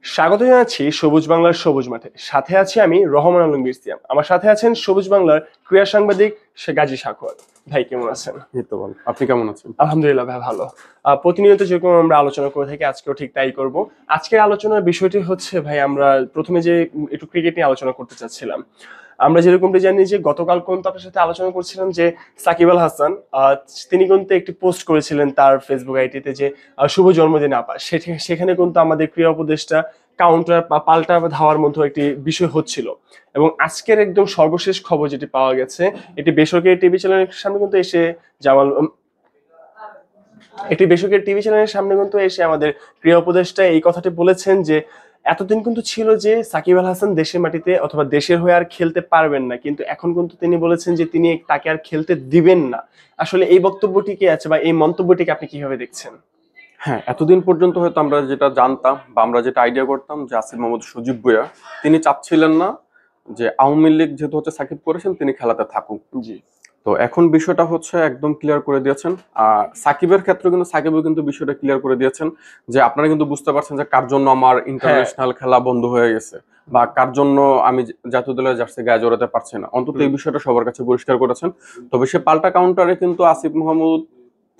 স্বাগত জানাচ্ছি সবুজ বাংলার সবুজ মাঠে। সাথে আছি আমি রহমান আলমগীর সিয়াম। আমার সাথে আছেন সবুজ বাংলার ক্রীড়া সাংবাদিক গাজী সাখোয়াত। ভাই কেমন আছেন? এই তো ভালো। আপনি কেমন আছেন? আলহামদুলিল্লাহ ভাই ভালো। প্রতিনিয়ত যেরকম আমরা আলোচনা করে থাকি আজকেও ঠিক তাই করব। আজকের আলোচনার বিষয়টি হচ্ছে ভাই আমরা প্রথমে যে একটু ক্রিকেট নিয়ে আলোচনা করতে চাচ্ছিলাম। আমরা যেরকমটা জানি যে গতকাল কিন্তু আপনার সাথে আলোচনা করছিলাম যে সাকিব আল হাসান তিনি কিন্তু একটি পোস্ট করেছিলেন তার ফেসবুক আইডিতে যে শুভ জন্মদিন আপা। সেখানে কিন্তু আমাদের ক্রীড়া উপদেষ্টা কাউন্টার পাল্টা ধাওয়ার মধ্যে একটি বিষয় হচ্ছিল। এবং আজকের একদম সর্বশেষ খবর যেটি পাওয়া গেছে, এটি বেসরকারি টিভি চ্যানেলের সামনে কিন্তু এসে জামাল একটি বেসরকারি টিভি চ্যানেলের সামনে কিন্তু এসে আমাদের ক্রীড়া উপদেষ্টা এই কথাটি বলেছেন যে এতদিন কিন্তু ছিল যে সাকিব আল হাসান দেশের মাটিতে অথবা দেশের হয়ে আর খেলতে পারবেন না, কিন্তু এখন কিন্তু তিনি বলেছেন যে তিনি তাকে আর খেলতে দিবেন না। আসলে এই বক্তব্যটি কি আছে বা এই মন্তব্যটিকে আপনি কিভাবে দেখছেন? হ্যাঁ, এতদিন পর্যন্ত হয়তো আমরা যেটা জানতাম বা আমরা যেটা আইডিয়া করতাম যে আসিফ মাহমুদ সজীব ভুঁইয়া তিনি চাচ্ছিলেন না যে আওয়ামী লীগ যেহেতু হচ্ছে সাকিব করেছেন তিনি খেলাতে থাকুক। জি। তো এখন বিষয়টা হচ্ছে একদম ক্লিয়ার করে দিয়েছেন। সাকিবের ক্ষেত্রে কিন্তু সাকিবও কিন্তু বিষয়টা ক্লিয়ার করে দিয়েছেন যে আপনারা কিন্তু বুঝতে পারছেন যে কার জন্য আমার ইন্টারন্যাশনাল খেলা বন্ধ হয়ে গেছে বা কার জন্য আমি জাতীয় দলের জার্সি গায়ে জড়াতে পারছি না, অন্তত এই বিষয়টা সবার কাছে পরিষ্কার করেছেন। তবে সে পাল্টা কাউন্টারে কিন্তু আসিফ মাহমুদ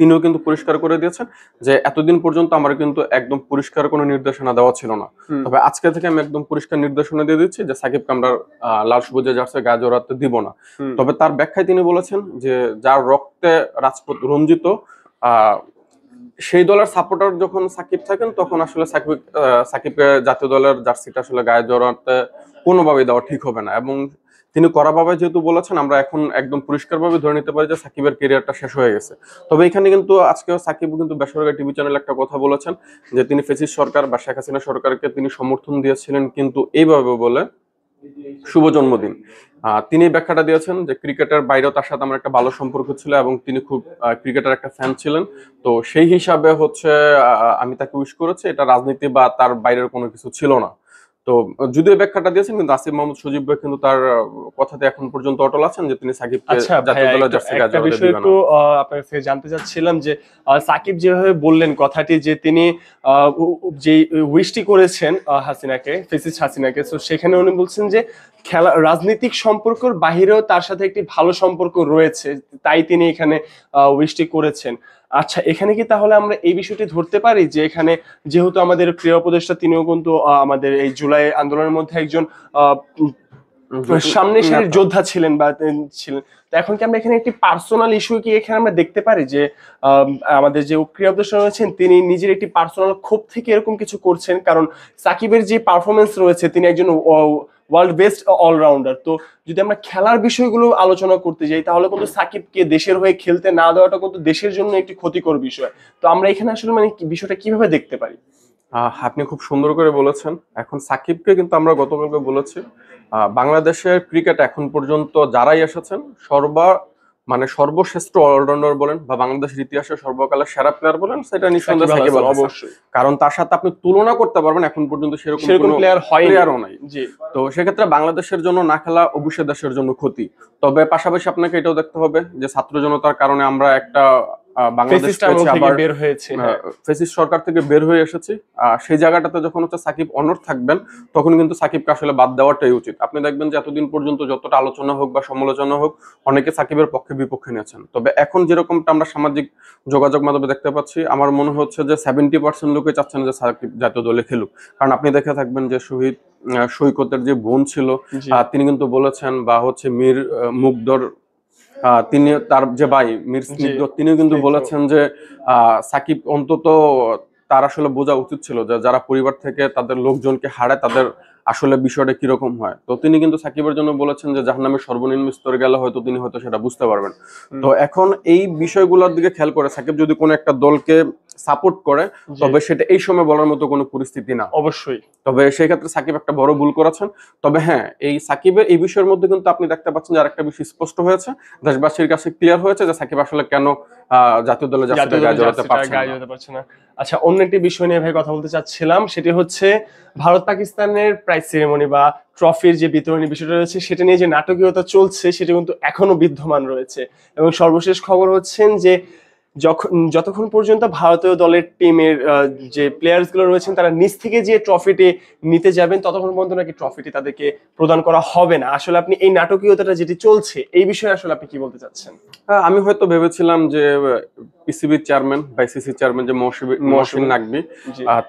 তিনিও কিন্তু পরিষ্কার করে দিয়েছেন যে এতদিন পর্যন্ত আমার কিন্তু একদম পরিষ্কার কোনো নির্দেশনা দেওয়া ছিল না, তবে আজকে থেকে আমি একদম পরিষ্কার নির্দেশনা দিয়ে দিচ্ছি যে সাকিবকে আমরা লাল সবুজে জার্সি গায়ে জড়াতে দিব না। তবে তার ব্যাখ্যায় তিনি বলেছেন যে যার রক্তে রাজপথ রঞ্জিত সেই দলের সাপোর্টার যখন সাকিব থাকেন তখন আসলে সাকিবকে জাতীয় দলের জার্সিটা আসলে গায়ে জড়াতে কোনোভাবেই দেওয়া ঠিক হবে না। এবং তিনি কড়াভাবে যেহেতু বলেছেন আমরা এখন একদম পরিষ্কারভাবে ধরে নিতে পারি যে সাকিবের ক্যারিয়ারটা শেষ হয়ে গেছে। তবে এখানে কিন্তু আজকে সাকিব কিন্তু বেসরকারি টিভি চ্যানেলে একটা কথা বলেছেন যে তিনি ফ্যাসিস্ট সরকার বা শেখ হাসিনা সরকারকে তিনি সমর্থন দিয়েছিলেন, কিন্তু এইভাবে বলে শুভ জন্মদিন। তিনি ব্যাখ্যাটা দিয়েছেন যে ক্রিকেটের বাইরেও তার সাথে আমার একটা ভালো সম্পর্ক ছিল এবং তিনি খুব ক্রিকেটের একটা ফ্যান ছিলেন। তো সেই হিসাবে হচ্ছে আমি তাকে উইশ করেছি, এটা রাজনীতি বা তার বাইরের কোনো কিছু ছিল না। তো যদিও ব্যাখ্যাটা দিয়েছেন কিন্তু আসিফ মাহমুদ সজীব ভাই কিন্তু তার কথাতে এখন পর্যন্ত অটল আছেন যে তিনি সাকিবকে আচ্ছা জাতীয় ভাইয়া, দলের জার্সি গায়ে একটা জড়াতে বিষয় দিবেন একটু না। আপনার কাছে জানতে চাচ্ছিলাম যে সাকিব যেভাবে বললেন কথাটি যে তিনি যে উইশটি করেছেন হাসিনাকে, ফেসিস্ট হাসিনাকে, তো সেখানে উনি বলছেন যে খেলা রাজনৈতিক সম্পর্কের বাহিরেও তার সাথে একটি ভালো সম্পর্ক রয়েছে, তাই তিনি এখানে উইশটি করেছেন। আচ্ছা, এখানে কি তাহলে আমরা এই বিষয়টি ধরতে পারি যে এখানে যেহেতু আমাদের ক্রীড়া উপদেষ্টা তিনিও কিন্তু আমাদের এই জুলাই আন্দোলনের মধ্যে একজন সামনের সারির যোদ্ধা ছিলেন বা ছিলেন, তো এখন কি আমরা এখানে একটি পার্সোনাল ইস্যু কি এখানে আমরা দেখতে পারি যে আমাদের যে ক্রীড়া উপদেষ্টা রয়েছেন তিনি নিজের একটি পার্সোনাল ক্ষোভ থেকে এরকম কিছু করছেন? কারণ সাকিবের যে পারফরমেন্স রয়েছে, তিনি একজন ওয়ার্ল্ড বেস্ট অলরাউন্ডার। তো যদি আমরা খেলার বিষয়গুলো আলোচনা করতে যাই তাহলে কিন্তু সাকিবকে দেশের হয়ে খেলতে না দেওয়াটা কিন্তু দেশের জন্য একটি ক্ষতিকর বিষয়। তো আমরা এখানে আসলে মানে বিষয়টা কিভাবে দেখতে পারি? আপনি খুব সুন্দর করে বলেছেন। এখন সাকিবকে কিন্তু আমরা গতকালকে বলেছি বাংলাদেশের ক্রিকেট এখন পর্যন্ত যারাই এসেছেন সর্বশ্রেষ্ঠ অলরাউন্ডার বলেন বা বাংলাদেশের ইতিহাসে সর্বকালের সেরা প্লেয়ার বলেন, সেটা নিঃসন্দেহে সাকিব আল হাসান। অবশ্যই, কারণ তার সাথে আপনি তুলনা করতে পারবেন এখন পর্যন্ত সেরকম কোনো প্লেয়ারও নাই। তো সেক্ষেত্রে বাংলাদেশের জন্য না খেলা অবশ্যই দেশের জন্য ক্ষতি। তবে পাশাপাশি আপনাকে এটাও দেখতে হবে যে ছাত্র জনতার কারণে আমরা একটা বাংলাদেশ ফ্যাসিস্ট সরকার থেকে বের হয়ে এসেছি। সেই জায়গাটাতে যখন হচ্ছে সাকিব অনড় থাকবেন তখন কিন্তু সাকিবকে আসলে বাদ দেওয়াটাই উচিত। আপনি দেখবেন যে এতদিন পর্যন্ত যতটা আলোচনা হোক বা সমালোচনা হোক অনেকে সাকিবের পক্ষে বিপক্ষে নিয়েছেন, তবে এখন যেরকমটা আমরা সামাজিক যোগাযোগ মাধ্যমে দেখতে পাচ্ছি আমার মনে হচ্ছে যে 70% লোকে চাচ্ছেন যে সাকিব জাতীয় দলে খেলুক। কারণ আপনি দেখে থাকবেন যে শহীদ সৈকতের যে বোন ছিল তিনি কিন্তু বলেছেন, বা হচ্ছে মীর মুগ্ধর তিনি তার যে ভাই মীর স্নিগ্ধ তিনিও কিন্তু বলেছেন যে সাকিব অন্তত তার আসলে বোঝা উচিত ছিল যে যারা পরিবার থেকে তাদের লোকজনকে হারায় তাদের আসলে বিষয়টা কিরকম হয়। তো তিনি কিন্তু সাকিবের জন্য বলেছেন যে জাহান্নামের সর্বনিম্ন স্তরে গেলে হয়তো তিনি হয়তো সেটা বুঝতে পারবেন। তো এখন এই বিষয়গুলোর দিকে খেয়াল করে সাকিব যদি কোনো একটা দলকে সাপোর্ট করে তবে সেটা এই সময় বলার মতো কোনো পরিস্থিতি না। অবশ্যই, তবে সেই ক্ষেত্রে সাকিব একটা বড় ভুল করেছেন। তবে হ্যাঁ, এই সাকিবের এই বিষয়ের মধ্যে কিন্তু আপনি দেখতে পাচ্ছেন যে আরেকটা বিষয় স্পষ্ট হয়েছে, দেশবাসীর কাছে ক্লিয়ার হয়েছে যে সাকিব আসলে কেন জাতীয় দলে গায়ে জড়াতে পারছে না। আচ্ছা, অন্য একটি বিষয় নিয়ে ভাই কথা বলতে চাচ্ছিলাম, সেটি হচ্ছে ভারত পাকিস্তানের প্রাইজ সেরেমনি বা ট্রফির যে বিতরণী বিষয়টা রয়েছে সেটা নিয়ে যে নাটকীয়তা চলছে সেটা কিন্তু এখনো বিদ্যমান রয়েছে। এবং সর্বশেষ খবর হচ্ছেন যে যতক্ষণ পর্যন্ত ভারতীয় দলের টিমের যে প্লেয়ার্স গুলো রয়েছেন তারা নিচ থেকে যে ট্রফিটি নিতে যাবেন ততক্ষণ পর্যন্ত নাকি ট্রফিটি তাদেরকে প্রদান করা হবে না। আসলে আপনি এই নাটকীয়তাটা যেটি চলছে এই বিষয়ে আসলে আপনি কি বলতে চাচ্ছেন? আমি হয়তো ভেবেছিলাম যে পিসিবি চেয়ারম্যান বা আইসিসি চেয়ারম্যান যে মহসিন নাকভি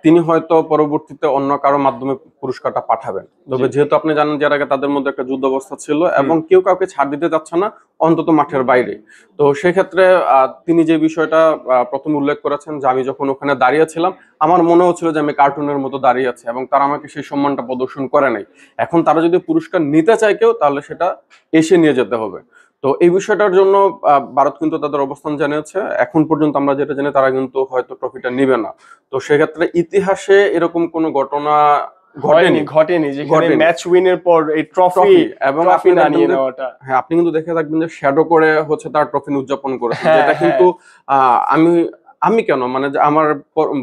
তিনি হয়তো পরবর্তীতে অন্য কারো মাধ্যমে পুরস্কারটা পাঠাবেন। তবে যেহেতু আপনি জানেন যে আগে তাদের মধ্যে একটা যুদ্ধ অবস্থা ছিল এবং কেউ কাউকে ছাড় দিতে চাচ্ছে না, অন্তত মাঠের বাইরে। তো সেক্ষেত্রে তিনি যে বিষয়টা প্রথমে উল্লেখ করেছেন যে আমি যখন ওখানে দাঁড়িয়েছিলাম আমার মনে হচ্ছিল যে আমি কার্টুনের মতো দাঁড়িয়ে আছি এবং তারা আমাকে সেই সম্মানটা প্রদর্শন করে নাই। এখন তারা যদি পুরস্কার নিতে চায় কেউ, তাহলে সেটা এসে নিয়ে যেতে হবে। তো এই বিষয়টার জন্য ভারত কিন্তু তাদের অবস্থান জানিয়েছে। এখন পর্যন্ত আমরা যেটা জানি তারা কিন্তু হয়তো ট্রফিটা নিবে না। তো সেক্ষেত্রে ইতিহাসে এরকম কোনো ঘটনা ঘটেনি যেখানে ম্যাচ উইনের পর এই ট্রফি এবং আপনি না নিয়ে নেওয়াটা। হ্যাঁ, আপনি কিন্তু দেখে থাকবেন যে শ্যাডো করে হচ্ছে তার ট্রফি উদযাপন করেছে, যেটা কিন্তু আমি কেন মানে আমার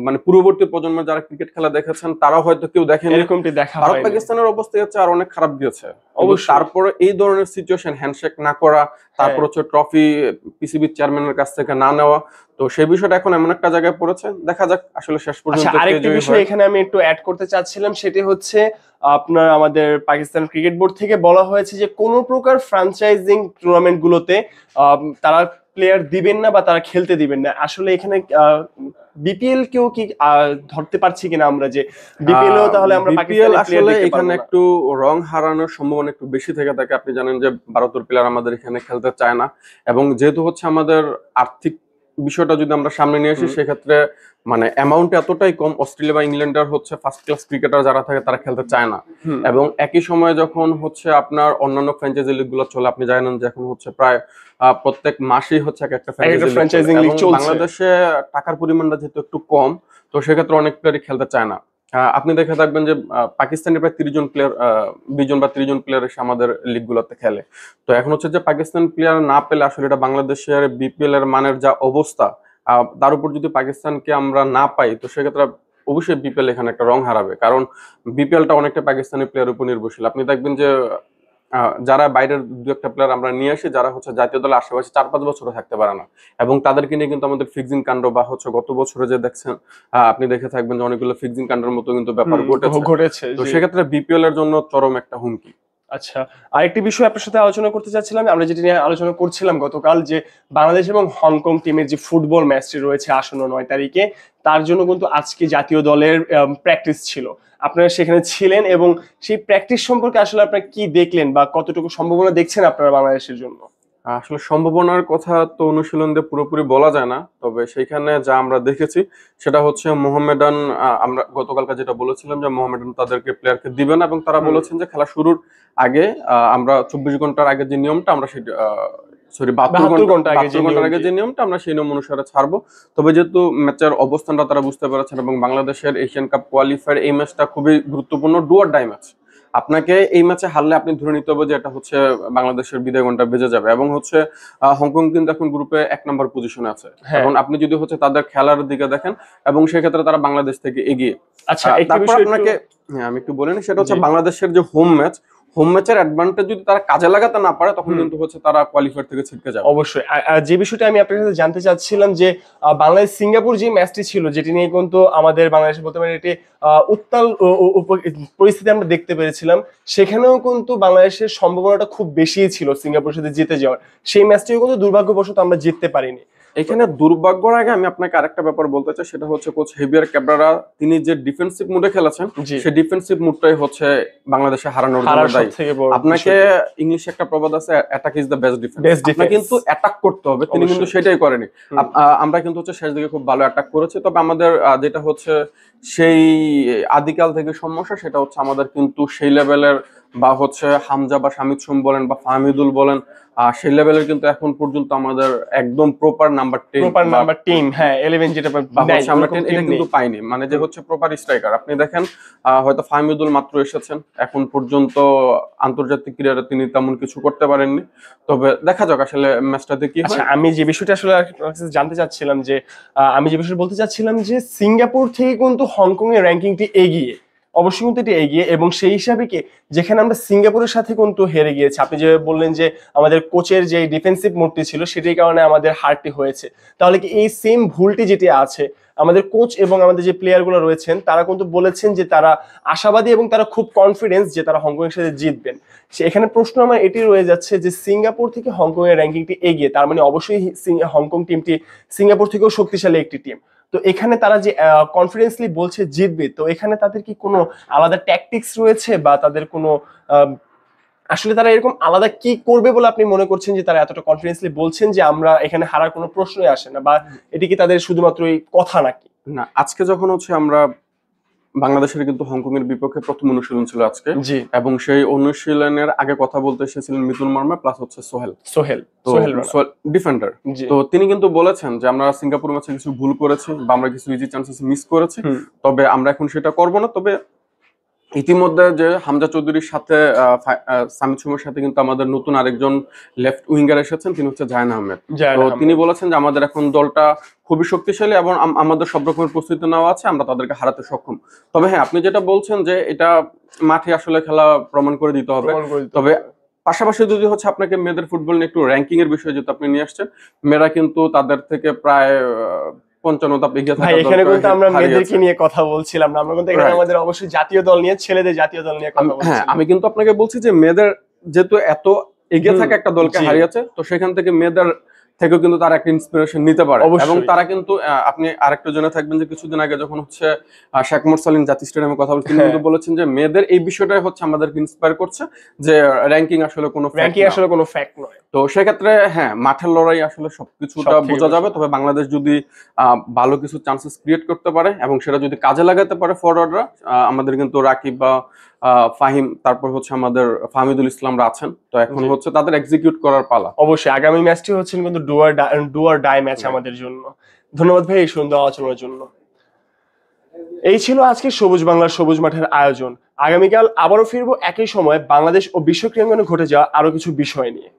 মানে পূর্ববর্তী প্রজন্মের যারা ক্রিকেট খেলা দেখেছেন তারা হয়তো কেউ দেখেন এরকমটি দেখা ভারত পাকিস্তানের অবস্থা হচ্ছে আর অনেক খারাপ গিয়েছে। তারপরে এই ধরনের সিচুয়েশন, হ্যান্ডশেক না করা, তারপর হচ্ছে ট্রফি পিসিবি চেয়ারম্যানের কাছ থেকে না নেওয়া, তো সেই বিষয়টা এখন এমন একটা জায়গায় পড়েছে, দেখা যাক আসলে শেষ পর্যন্ত। আরেকটা বিষয় এখানে আমি একটু অ্যাড করতে চাচ্ছিলাম, সেটি হচ্ছে আপনার আমাদের পাকিস্তান ক্রিকেট বোর্ড থেকে বলা হয়েছে যে কোনো প্রকার ফ্র্যাঞ্চাইজিং টুর্নামেন্ট গুলোতে তারা প্লেয়ার দিবেন না বা তারা খেলতে দিবেন না। আসলে এখানে বিপিএল কেও কি ধরতে পারছি কিনা আমরা যে বিপিএল ও তাহলে আমরা বিপিএল আসলে এখানে একটু রং হারানোর সম্ভাবনা একটু বেশি থেকে থাকে। আপনি জানেন যে ভারতের প্লেয়ার আমাদের এখানে খেলতে চায় না, এবং যেহেতু হচ্ছে আমাদের আর্থিক বিষয়টা যদি আমরা সামনে নিয়ে আসি সেক্ষেত্রে মানে অ্যামাউন্ট এতটাই কম, অস্ট্রেলিয়া বা ইংল্যান্ডের হচ্ছে ফার্স্ট ক্লাস ক্রিকেটার যারা থাকে তারা খেলতে চায় না। এবং একই সময় যখন হচ্ছে আপনার অন্যান্য ফ্র্যাঞ্চাইজি লিগ গুলো চলে, আপনি জানেন যে এখন হচ্ছে প্রায় প্রত্যেক মাসেই হচ্ছে একটা ফ্র্যাঞ্চাইজি লিগ চলছে। বাংলাদেশে টাকার পরিমাণটা যেহেতু একটু কম, তো সেক্ষেত্রে অনেক প্লেয়ারই খেলতে চায় না। আপনি দেখে থাকবেন যে পাকিস্তানের প্রায় 30 জন প্লেয়ার 20 জন বা 30 জন প্লেয়ার এসে আমাদের লিগ গুলোতে খেলে। তো এখন হচ্ছে যে পাকিস্তান প্লেয়ার না পেলে আসলে এটা বাংলাদেশের বিপিএল এর মানের যা অবস্থা, তার উপর যদি পাকিস্তানকে আমরা না পাই তো সেক্ষেত্রে অবশ্যই বিপিএল এখানে একটা রং হারাবে, কারণ বিপিএলটা অনেকটা পাকিস্তানি প্লেয়ার উপর নির্ভরশীল। আপনি দেখবেন যে যারা বাইরের দু একটা প্লেয়ার আমরা নিয়ে আসি যারা হচ্ছে জাতীয় দলের আশেপাশে 4-5 বছরও থাকতে পারে না, এবং তাদেরকে নিয়ে কিন্তু আমাদের ফিক্সিং কাণ্ড বা হচ্ছে গত বছরে যে দেখছেন আপনি দেখে থাকবেন যে অনেকগুলো ফিক্সিং কাণ্ডের মতো কিন্তু ব্যাপার ঘটেছে। তো সেক্ষেত্রে বিপিএল এর জন্য চরম একটা হুমকি। আচ্ছা, আরেকটি বিষয় আপনার সাথে আলোচনা করতে চাচ্ছিলাম, আমরা যেটা নিয়ে আলোচনা করছিলাম গতকাল, যে বাংলাদেশ এবং হংকং টিমের যে ফুটবল ম্যাচটি রয়েছে আসন্ন 9 তারিখে, তার জন্য কিন্তু আজকে জাতীয় দলের প্র্যাকটিস ছিল। আপনারা সেখানে ছিলেন এবং সেই প্র্যাকটিস সম্পর্কে আসলে আপনারা কি দেখলেন বা কতটুকু সম্ভাবনা দেখছেন আপনারা বাংলাদেশের জন্য? আসলে সম্ভাবনার কথা তো অনুশীলন দিয়ে পুরোপুরি বলা যায় না, তবে সেখানে যা আমরা দেখেছি সেটা হচ্ছে মোহামেডান, আমরা গতকালকে যেটা বলেছিলাম যে মোহামেডান তাদেরকে প্লেয়ারকে দিবে না, এবং তারা বলেছেন যে খেলা শুরুর আগে আমরা 24 ঘন্টার আগে যে নিয়মটা আমরা সেটা 72 ঘন্টার আগে যে নিয়মটা আমরা সেই নিয়ম অনুসারে ছাড়বো। তবে যেহেতু ম্যাচের অবস্থানটা তারা বুঝতে পেরেছেন এবং বাংলাদেশের এশিয়ান কাপ কোয়ালিফায়ার এই ম্যাচটা খুবই গুরুত্বপূর্ণ, ডু অর ডাই ম্যাচ। আপনাকে এই ম্যাচে হারলে আপনি ধরে নিতে হবে যে এটা হচ্ছে বাংলাদেশের বিদায় ঘন্টা বেজে যাবে, এবং হচ্ছে হংকং কিন্তু এখন গ্রুপে 1 নম্বর পজিশনে আছে, এবং আপনি যদি হচ্ছে তাদের খেলার দিকে দেখেন এবং সেক্ষেত্রে তারা বাংলাদেশ থেকে এগিয়ে। আচ্ছা, তারপর আপনাকে আমি একটু বলে নিই, সেটা হচ্ছে বাংলাদেশের যে হোম ম্যাচের অ্যাডভান্টেজ যদি তারা কাজে লাগাতে না পারে তখন কিন্তু হচ্ছে তারা কোয়ালিফায়ার থেকে ছিটকে যাবে। অবশ্যই। যে বিষয়টা আমি আপনার কাছে জানতে চাচ্ছিলাম যে বাংলাদেশ সিঙ্গাপুর যে ম্যাচটি ছিল, যেটি নিয়ে কিন্তু আমাদের বাংলাদেশে বলতে পারেন এটি উত্তাল পরিস্থিতি আমরা দেখতে পেরেছিলাম, সেখানেও কিন্তু বাংলাদেশের সম্ভাবনাটা খুব বেশি ছিল সিঙ্গাপুরের সাথে জিতে যাওয়ার। সেই ম্যাচটিও কিন্তু দুর্ভাগ্যবশত আমরা জিততে পারিনি। এখানে দুর্ভাগ্যের আগে আমি আপনাকে আরেকটা ব্যাপার বলতে চাই, সেটা হচ্ছে কোচ হেভিয়ার ক্যাব্রারা তিনি যে ডিফেন্সিভ মুডে খেলেছেন সেই ডিফেন্সিভ মুডটাই হচ্ছে বাংলাদেশে হারানোর দায়ী। আপনাকে ইংলিশে একটা প্রবাদ আছে, attack is the best defence. আপনাকে কিন্তু অ্যাটাক করতে হবে, তিনি কিন্তু সেটাই করেনি। আমরা কিন্তু হচ্ছে শেষ দিকে খুব ভালো অ্যাটাক করেছি, তবে আমাদের যেটা হচ্ছে সেই আদিকাল থেকে সমস্যা সেটা হচ্ছে আমাদের কিন্তু সেই লেভেলের বা হচ্ছে হামজা বা শামিদ সোম বলেন বা ফাহমিদুল বলেন, সেই লেভেলের কিন্তু এখন পর্যন্ত আমাদের একদম প্রপার নাম্বার 10 হ্যাঁ 11 যেটা আমরা এটা কিন্তু পাইনি, মানে যে হচ্ছে প্রপার স্ট্রাইকার। আপনি দেখেন হয়তো ফাহমিদুল মাত্র এসেছেন, এখন পর্যন্ত আন্তর্জাতিক ক্রীড়াতে তিনি তেমন কিছু করতে পারেননি, তবে দেখা যাক আসলে ম্যাচটাতে কি হয়। আচ্ছা, আমি যে বিষয়টা আসলে জানতে চাচ্ছিলাম যে আমি যে বিষয়টা বলতে চাচ্ছিলাম যে সিঙ্গাপুর থেকে কিন্তু হংকং এর র্যাঙ্কিংটি এগিয়ে, অবশ্যই কিন্তু এটি এগিয়ে, এবং সেই হিসাবে কি যেখানে আমরা সিঙ্গাপুরের সাথে কিন্তু হেরে গিয়েছি, আপনি যে বললেন যে আমাদের কোচের যে ডিফেন্সিভ মোডটি ছিল সেটির কারণে আমাদের হারটি হয়েছে, তাহলে কি এই সেম ভুলটি যেটি আছে আমাদের কোচ এবং আমাদের যে প্লেয়ার গুলো রয়েছেন তারা কিন্তু বলেছেন যে তারা আশাবাদী এবং তারা খুব কনফিডেন্স যে তারা হংকং এর সাথে জিতবেন। এখানে প্রশ্ন আমার এটি রয়ে যাচ্ছে যে সিঙ্গাপুর থেকে হংকং এর র্যাঙ্কিংটি এগিয়ে, তার মানে অবশ্যই হংকং টিমটি সিঙ্গাপুর থেকেও শক্তিশালী একটি টিম। তো এখানে তারা যে কনফিডেন্সলি বলছে জিতবে, তো এখানে তাদের কি কোনো আলাদা ট্যাকটিক্স রয়েছে বা তাদের কোনো আসলে তারা এরকম আলাদা কি করবে বলে আপনি মনে করছেন যে তারা এতটা কনফিডেন্সলি বলছেন যে আমরা এখানে হারার কোনো প্রশ্নই আসে না, বা এটি কি তাদের শুধুমাত্র এই কথা নাকি? না, আজকে যখন হচ্ছে আমরা বাংলাদেশের কিন্তু হংকং এর বিপক্ষে প্রথম অনুশীলন ছিল আজকে, জি, এবং সেই অনুশীলনের আগে কথা বলতে এসেছিলেন মিতুল মার্মা প্লাস হচ্ছে সোহেল সোহেল তো রানা। ডিফেন্ডার। জি, তো তিনি কিন্তু বলেছেন যে আমরা সিঙ্গাপুর ম্যাচে কিছু ভুল করেছি বা আমরা কিছু ইজি চান্সেস মিস করেছি, হুম, তবে আমরা এখন সেটা করব না। তবে ইতিমধ্যে যে হামজা চৌধুরীর সাথে সামিদ সুমের সাথে কিন্তু আমাদের নতুন আরেকজন লেফট উইঙ্গার এসেছেন, তিনি হচ্ছে জায়ান আহমেদ। জায়ান তো আহমেদ। তিনি বলেছেন যে আমাদের এখন দলটা খুবই শক্তিশালী এবং আমাদের সব রকমের প্রস্তুতি নেওয়া আছে, আমরা তাদেরকে হারাতে সক্ষম। তবে হ্যাঁ, আপনি যেটা বলছেন যে এটা মাঠে আসলে খেলা প্রমাণ করে দিতে হবে। প্রমাণ করে দিতে তবে হবে। পাশাপাশি যদি হচ্ছে আপনাকে মেয়েদের ফুটবল নিয়ে একটু র্যাঙ্কিং এর বিষয়ে যেহেতু আপনি নিয়ে আসছেন, মেয়েরা কিন্তু তাদের থেকে প্রায় 55 ধাপ এগিয়ে ভাই থাকা এখানে কিন্তু আমরা মেয়েদেরকে হারিয়েছে। নিয়ে কথা বলছিলাম না, আমরা কিন্তু এখানে Right. আমাদের অবশ্যই জাতীয় দল নিয়ে, ছেলেদের জাতীয় দল নিয়ে কথা হ্যাঁ, বলছি। আমি কিন্তু আপনাকে বলছি যে মেয়েদের যেহেতু এত এগিয়ে হুম, থাকা একটা দলকে জি। হারিয়েছে, তো সেখান থেকে মেয়েদের থেকেও কিন্তু তারা একটা ইন্সপিরেশন নিতে পারে। অবশ্যই। এবং তারা কিন্তু আপনি আরেকটু জেনে থাকবেন যে কিছুদিন আগে যখন হচ্ছে শেখ মুরসালিন জাতীয় স্টেডিয়ামে কথা বলছেন, তিনি হ্যাঁ। কিন্তু বলেছেন যে মেয়েদের এই বিষয়টাই হচ্ছে আমাদেরকে ইন্সপায়ার করছে যে র্যাঙ্কিং আসলে কোনো fact র্যাঙ্কিং না। আসলে কোনো ফ্যাক্ট নয়। তো সেক্ষেত্রে হ্যাঁ, মাঠের লড়াই আসলে সবকিছুটা সবথেকে বোঝা যাবে। বেশি। তবে বাংলাদেশ যদি ভালো কিছু চান্সেস ক্রিয়েট করতে পারে এবং সেটা যদি কাজে লাগাতে পারে ফরওয়ার্ডরা, আমাদের কিন্তু রাকিব বা ফাহিম, তারপর হচ্ছে আমাদের ফাহমিদুল ইসলামরা আছেন, তো এখন জি। হচ্ছে তাদের এক্সিকিউট করার পালা। অবশ্যই আগামী ম্যাচটি হচ্ছে কিন্তু ডু অর ডাই ম্যাচ আমাদের জন্য। ধন্যবাদ ভাই এই সুন্দর আলোচনার জন্য। এই ছিল আজকে সবুজ বাংলার সবুজ মাঠের আয়োজন। আগামীকাল আবারও ফিরবো একই সময় বাংলাদেশ ও বিশ্ব ক্রীড়াঙ্গনে ঘটে যাওয়া আরো কিছু বিষয় নিয়ে।